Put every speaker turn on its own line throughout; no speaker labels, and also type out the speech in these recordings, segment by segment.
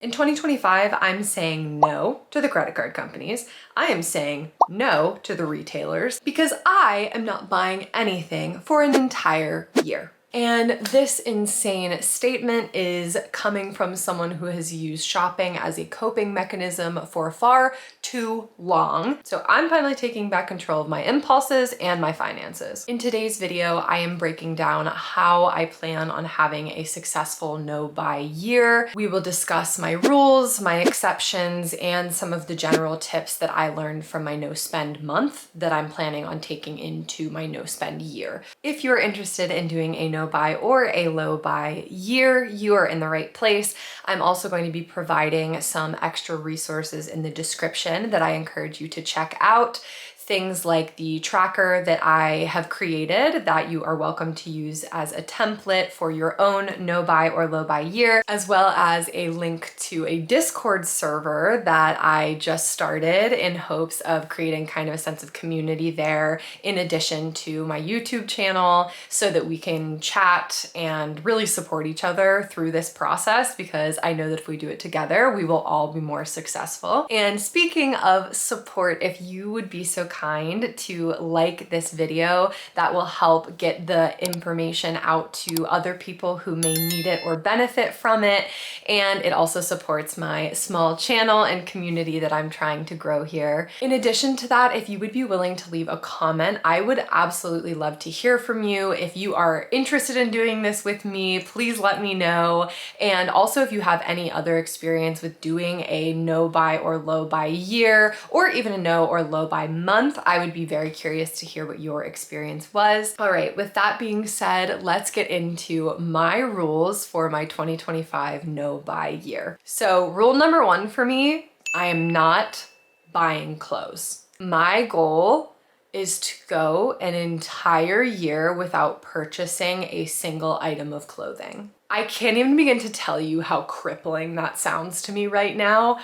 In 2025, I'm saying no to the credit card companies. I am saying no to the retailers because I am not buying anything for an entire year. And this insane statement is coming from someone who has used shopping as a coping mechanism for far too long. So I'm finally taking back control of my impulses and my finances. In today's video, I am breaking down how I plan on having a successful no-buy year. We will discuss my rules, my exceptions, and some of the general tips that I learned from my no-spend month that I'm planning on taking into my no-spend year. If you're interested in doing a no-buy or a low-buy year, you are in the right place. I'm also going to be providing some extra resources in the description that I encourage you to check out. Things like the tracker that I have created that you are welcome to use as a template for your own no-buy or low-buy year, as well as a link to a Discord server that I just started in hopes of creating kind of a sense of community there, in addition to my YouTube channel, so that we can chat and really support each other through this process, because I know that if we do it together, we will all be more successful. And speaking of support, if you would be so kind to like this video, that will help get the information out to other people who may need it or benefit from it. And it also supports my small channel and community that I'm trying to grow here. In addition to that, if you would be willing to leave a comment, I would absolutely love to hear from you. If you are interested in doing this with me, please let me know. And also, if you have any other experience with doing a no-buy or low-buy year, or even a no or low-buy month, I would be very curious to hear what your experience was. All right, with that being said, let's get into my rules for my 2025 no-buy year. So rule number one for me, I am not buying clothes. My goal is to go an entire year without purchasing a single item of clothing. I can't even begin to tell you how crippling that sounds to me right now.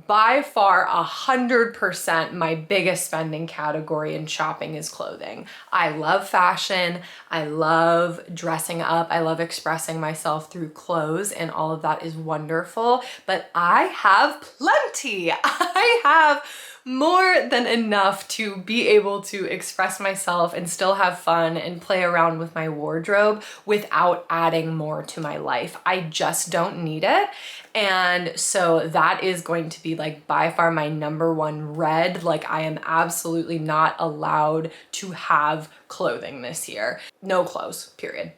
By far, 100% my biggest spending category in shopping is clothing. I love fashion. I love dressing up. I love expressing myself through clothes, and all of that is wonderful. But I have plenty. I have more than enough to be able to express myself and still have fun and play around with my wardrobe without adding more to my life. I just don't need it. And so that is going to be like by far my number one red. Like, I am absolutely not allowed to have clothing this year. No clothes, period.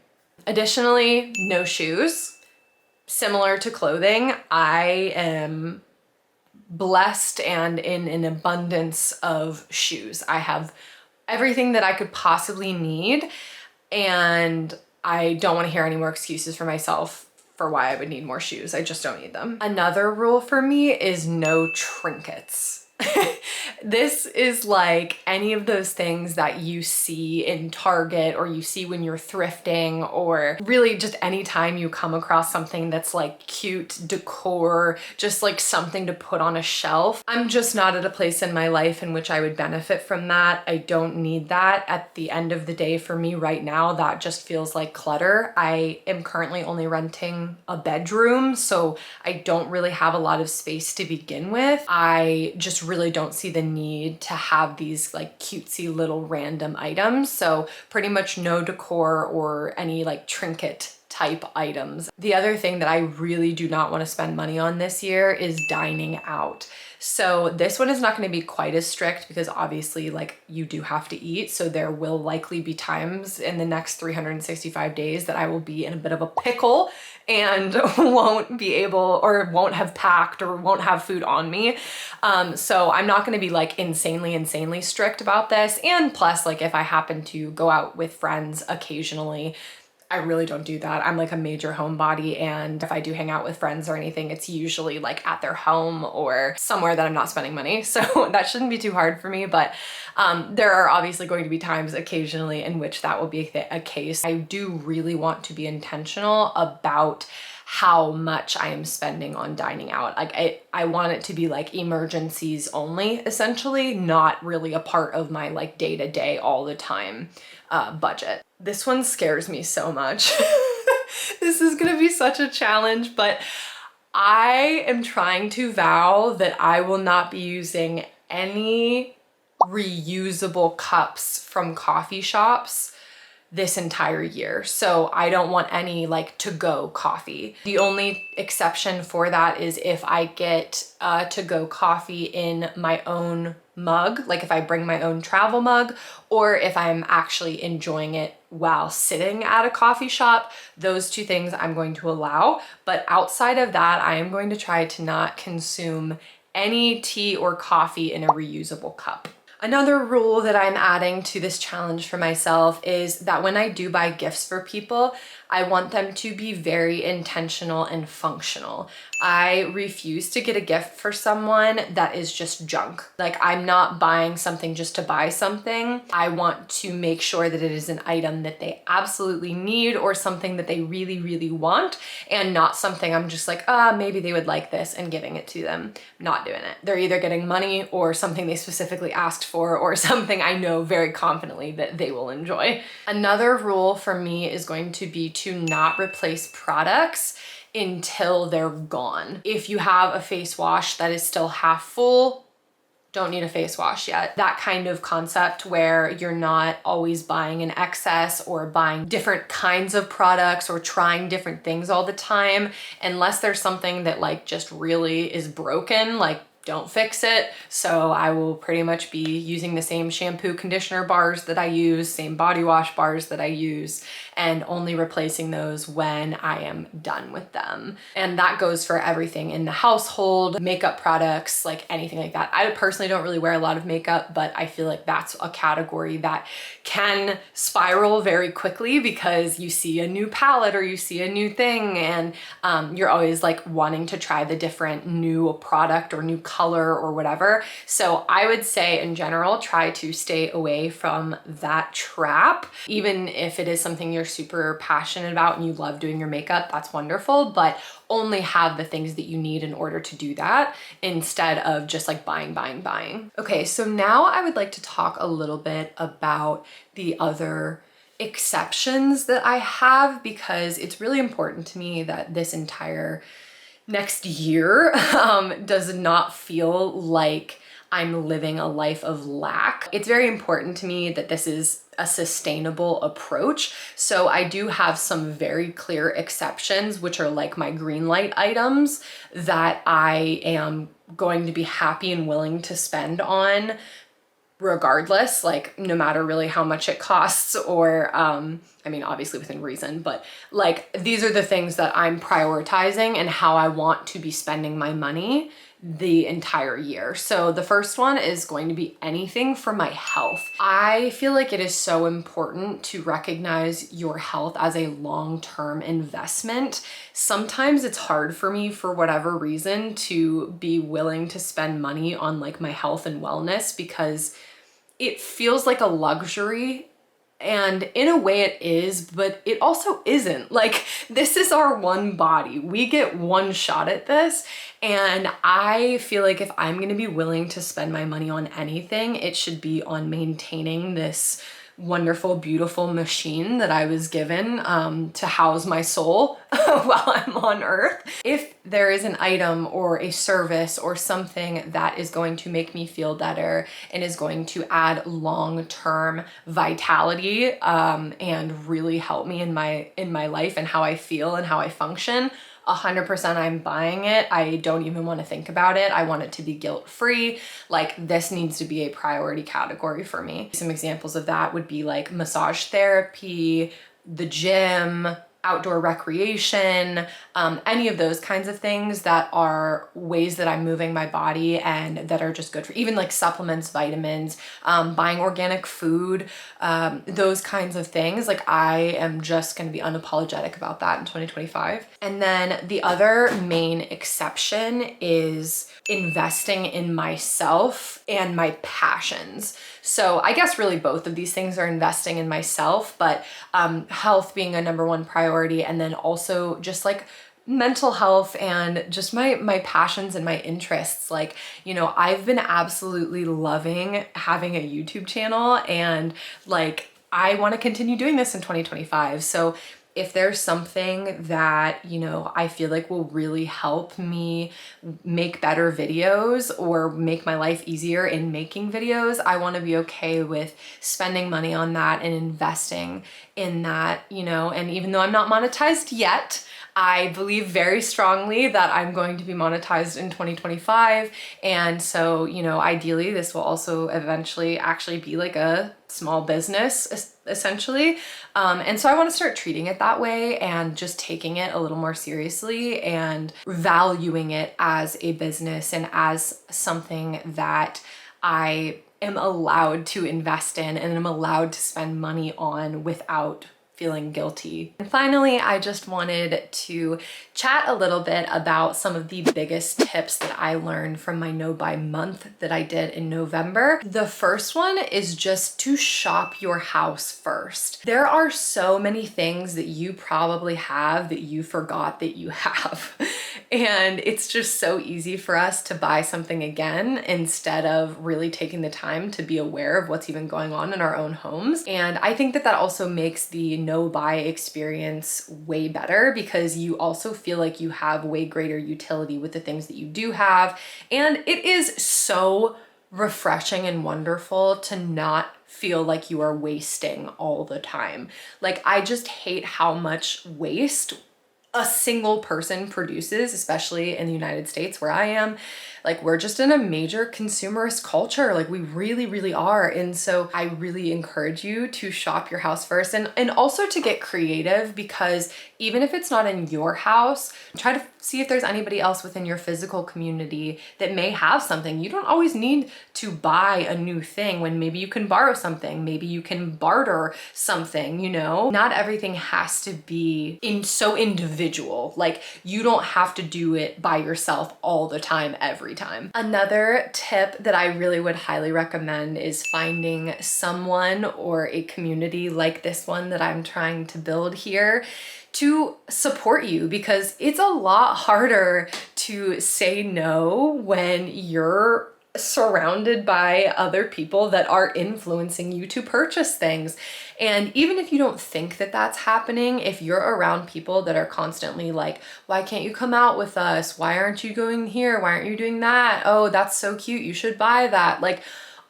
Additionally, no shoes. Similar to clothing, I am blessed and in an abundance of shoes. I have everything that I could possibly need, and I don't want to hear any more excuses for myself for why I would need more shoes. I just don't need them. Another rule for me is no trinkets. This is like any of those things that you see in Target, or you see when you're thrifting, or really just anytime you come across something that's like cute decor, just like something to put on a shelf. I'm just not at a place in my life in which I would benefit from that. I don't need that. At the end of the day, for me right now, that just feels like clutter. I am currently only renting a bedroom, so I don't really have a lot of space to begin with. I just really don't see the need to have these like cutesy little random items. So pretty much no decor or any like trinket type items. The other thing that I really do not want to spend money on this year is dining out. So this one is not going to be quite as strict, because obviously like you do have to eat. So there will likely be times in the next 365 days that I will be in a bit of a pickle and won't be able, or won't have packed, or won't have food on me. So I'm not going to be like insanely strict about this. And plus, like, if I happen to go out with friends occasionally, I really don't do that. I'm like a major homebody, and if I do hang out with friends or anything, it's usually like at their home or somewhere that I'm not spending money. So that shouldn't be too hard for me, but there are obviously going to be times occasionally in which that will be a case. I do really want to be intentional about how much I am spending on dining out. Like I want it to be like emergencies only, essentially, not really a part of my like day-to-day all the time budget. This one scares me so much. This is gonna be such a challenge, but I am trying to vow that I will not be using any reusable cups from coffee shops this entire year. So I don't want any like to-go coffee. The only exception for that is if I get to-go coffee in my own mug, like if I bring my own travel mug, or if I'm actually enjoying it while sitting at a coffee shop. Those two things I'm going to allow. But outside of that, I am going to try to not consume any tea or coffee in a reusable cup. Another rule that I'm adding to this challenge for myself is that when I do buy gifts for people, I want them to be very intentional and functional. I refuse to get a gift for someone that is just junk. Like, I'm not buying something just to buy something. I want to make sure that it is an item that they absolutely need or something that they really, really want, and not something I'm just like, maybe they would like this and giving it to them. Not doing it. They're either getting money or something they specifically asked for or something I know very confidently that they will enjoy. Another rule for me is going to be to not replace products until they're gone. If you have a face wash that is still half full, don't need a face wash yet. That kind of concept where you're not always buying in excess or buying different kinds of products or trying different things all the time, unless there's something that like just really is broken, like don't fix it. So I will pretty much be using the same shampoo conditioner bars that I use, same body wash bars that I use, and only replacing those when I am done with them. And that goes for everything in the household, makeup products, like anything like that. I personally don't really wear a lot of makeup, but I feel like that's a category that can spiral very quickly because you see a new palette or you see a new thing, and you're always like wanting to try the different new product or new color or whatever. So I would say in general, try to stay away from that trap. Even if it is something you're super passionate about and you love doing your makeup, that's wonderful, but only have the things that you need in order to do that instead of just like buying, buying, buying. Okay, so now I would like to talk a little bit about the other exceptions that I have, because it's really important to me that this entire next year does not feel like I'm living a life of lack. It's very important to me that this is a sustainable approach. So I do have some very clear exceptions, which are like my green light items that I am going to be happy and willing to spend on regardless, like no matter really how much it costs, or I mean, obviously within reason, but like these are the things that I'm prioritizing and how I want to be spending my money the entire year. So the first one is going to be anything for my health. I feel like it is so important to recognize your health as a long-term investment. Sometimes it's hard for me for whatever reason to be willing to spend money on like my health and wellness because it feels like a luxury. And in a way it is, but it also isn't. Like, this is our one body. We get one shot at this. And I feel like if I'm gonna be willing to spend my money on anything, it should be on maintaining this wonderful, beautiful machine that I was given to house my soul while I'm on earth. If there is an item or a service or something that is going to make me feel better and is going to add long-term vitality and really help me in my life and how I feel and how I function, 100% I'm buying it. I don't even want to think about it. I want it to be guilt-free. Like, this needs to be a priority category for me. Some examples of that would be like massage therapy, the gym, outdoor recreation, any of those kinds of things that are ways that I'm moving my body and that are just good for even like supplements, vitamins, buying organic food, those kinds of things. Like, I am just going to be unapologetic about that in 2025. And then the other main exception is investing in myself and my passions. So I guess really both of these things are investing in myself, but health being a number one priority, and then also just like mental health and just my passions and my interests. Like, you know, I've been absolutely loving having a YouTube channel, and like I want to continue doing this in 2025. So if there's something that, you know, I feel like will really help me make better videos or make my life easier in making videos, I want to be okay with spending money on that and investing in that, you know. And even though I'm not monetized yet, I believe very strongly that I'm going to be monetized in 2025. And so, you know, ideally this will also eventually actually be like a small business essentially. And so I want to start treating it that way and just taking it a little more seriously and valuing it as a business and as something that I am allowed to invest in and am allowed to spend money on without feeling guilty. And finally, I just wanted to chat a little bit about some of the biggest tips that I learned from my no buy month that I did in November. The first one is just to shop your house first. There are so many things that you probably have that you forgot that you have. And it's just so easy for us to buy something again instead of really taking the time to be aware of what's even going on in our own homes. And I think that that also makes the no buy experience way better because you also feel like you have way greater utility with the things that you do have. And it is so refreshing and wonderful to not feel like you are wasting all the time. Like, I just hate how much waste a single person produces, especially in the United States where I am. Like, we're just in a major consumerist culture. Like, we really, really are. And so I really encourage you to shop your house first and also to get creative, because even if it's not in your house, try to see if there's anybody else within your physical community that may have something. You don't always need to buy a new thing when maybe you can borrow something, maybe you can barter something, you know? Not everything has to be so individual. Like, you don't have to do it by yourself all the time, every time. Another tip that I really would highly recommend is finding someone or a community like this one that I'm trying to build here to support you, because it's a lot harder to say no when you're surrounded by other people that are influencing you to purchase things. And even if you don't think that that's happening, if you're around people that are constantly like, why can't you come out with us? Why aren't you going here? Why aren't you doing that? Oh, that's so cute. You should buy that. Like,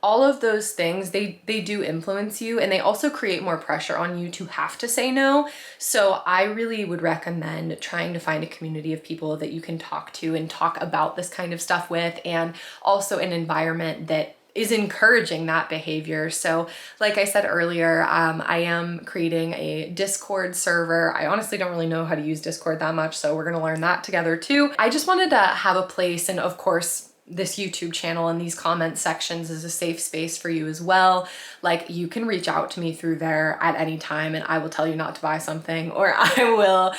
all of those things, they do influence you, and they also create more pressure on you to have to say no. So I really would recommend trying to find a community of people that you can talk to and talk about this kind of stuff with, and also an environment that is encouraging that behavior. So like I said earlier, I am creating a Discord server. I honestly don't really know how to use Discord that much, so we're gonna learn that together too. I just wanted to have a place, and of course, this YouTube channel and these comment sections is a safe space for you as well. Like, you can reach out to me through there at any time and I will tell you not to buy something, or I will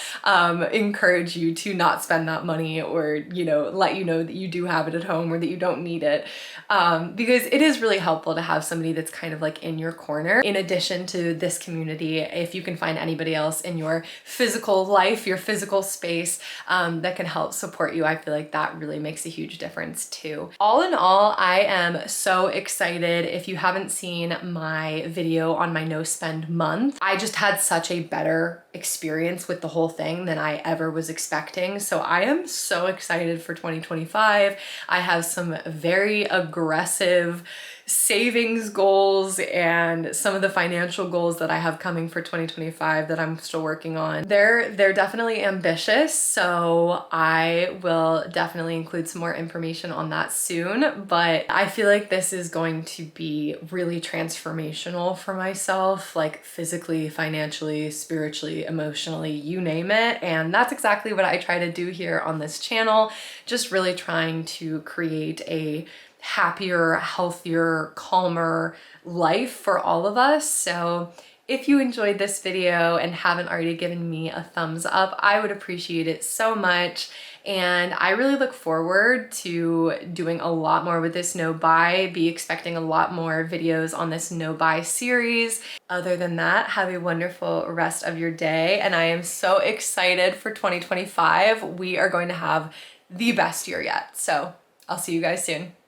encourage you to not spend that money, or, you know, let you know that you do have it at home or that you don't need it. Because it is really helpful to have somebody that's kind of like in your corner. In addition to this community, if you can find anybody else in your physical life, your physical space, that can help support you, I feel like that really makes a huge difference too. All in all, I am so excited. If you haven't seen my video on my no spend month, I just had such a better experience with the whole thing than I ever was expecting. So I am so excited for 2025. I have some very aggressive savings goals and some of the financial goals that I have coming for 2025 that I'm still working on. They're definitely ambitious, so I will definitely include some more information on that soon, but I feel like this is going to be really transformational for myself, like physically, financially, spiritually, emotionally, you name it. And that's exactly what I try to do here on this channel, just really trying to create a happier, healthier, calmer life for all of us. So if you enjoyed this video and haven't already given me a thumbs up, I would appreciate it so much. And I really look forward to doing a lot more with this no buy. Be expecting a lot more videos on this no buy series. Other than that, have a wonderful rest of your day. And I am so excited for 2025. We are going to have the best year yet. So I'll see you guys soon.